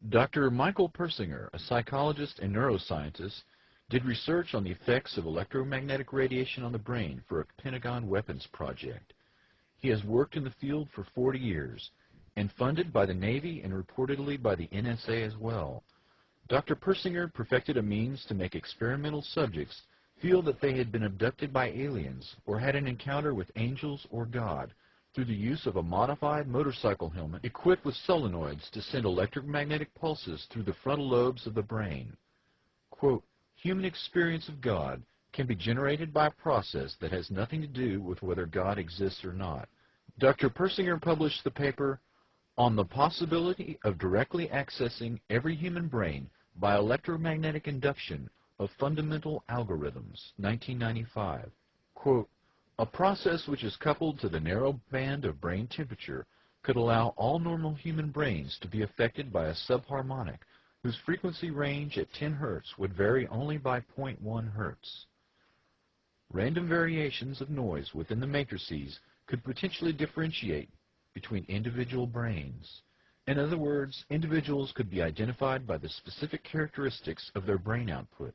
Dr. Michael Persinger, a psychologist and neuroscientist, did research on the effects of electromagnetic radiation on the brain for a Pentagon weapons project. He has worked in the field for 40 years and funded by the Navy and reportedly by the NSA as well. Dr. Persinger perfected a means to make experimental subjects feel that they had been abducted by aliens or had an encounter with angels or God through the use of a modified motorcycle helmet equipped with solenoids to send electromagnetic pulses through the frontal lobes of the brain. Quote, human experience of God can be generated by a process that has nothing to do with whether God exists or not. Dr. Persinger published the paper On the Possibility of Directly Accessing Every Human Brain by Electromagnetic Induction of Fundamental Algorithms, 1995. Quote, a process which is coupled to the narrow band of brain temperature could allow all normal human brains to be affected by a subharmonic whose frequency range at 10 Hz would vary only by 0.1 Hz. Random variations of noise within the matrices could potentially differentiate between individual brains. In other words, individuals could be identified by the specific characteristics of their brain output.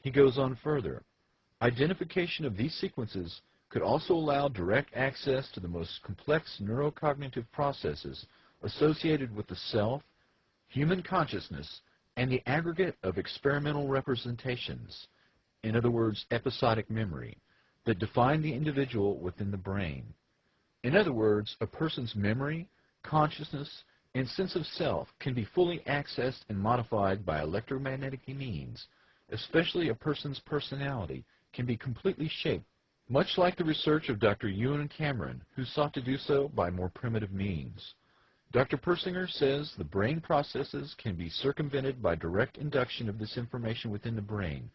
He goes on further. Identification of these sequences could also allow direct access to the most complex neurocognitive processes associated with the self, human consciousness, and the aggregate of experimental representations, in other words, episodic memory, that define the individual within the brain. In other words, a person's memory, consciousness, and sense of self can be fully accessed and modified by electromagnetic means, especially a person's personality can be completely shaped, much like the research of Dr. Ewan Cameron, who sought to do so by more primitive means. Dr. Persinger says the brain processes can be circumvented by direct induction of this information within the brain.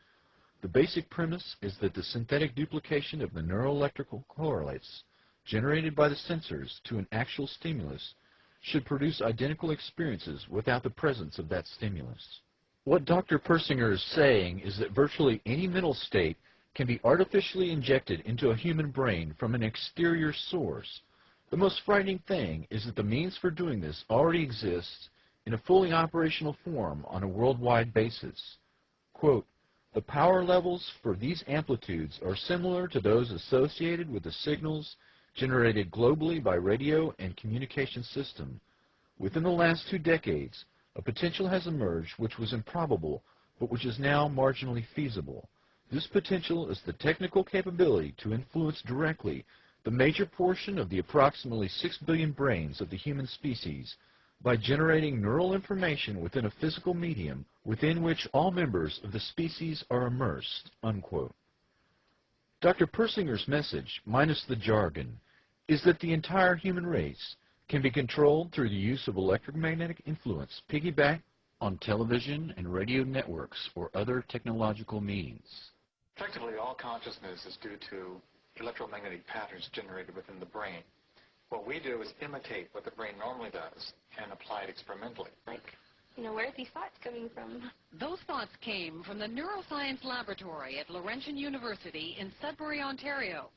The basic premise is that the synthetic duplication of the neuroelectrical correlates generated by the sensors to an actual stimulus should produce identical experiences without the presence of that stimulus. What Dr. Persinger is saying is that virtually any mental state can be artificially injected into a human brain from an exterior source. The most frightening thing is that the means for doing this already exists in a fully operational form on a worldwide basis. Quote, the power levels for these amplitudes are similar to those associated with the signals generated globally by radio and communication system. Within the last 2 decades, a potential has emerged which was improbable, but which is now marginally feasible. This potential is the technical capability to influence directly the major portion of the approximately 6 billion brains of the human species by generating neural information within a physical medium within which all members of the species are immersed, unquote. Dr. Persinger's message, minus the jargon, is that the entire human race can be controlled through the use of electromagnetic influence piggybacked on television and radio networks or other technological means. Effectively, all consciousness is due to electromagnetic patterns generated within the brain. What we do is imitate what the brain normally does and apply it experimentally. Where are these thoughts coming from? Those thoughts came from the Neuroscience Laboratory at Laurentian University in Sudbury, Ontario.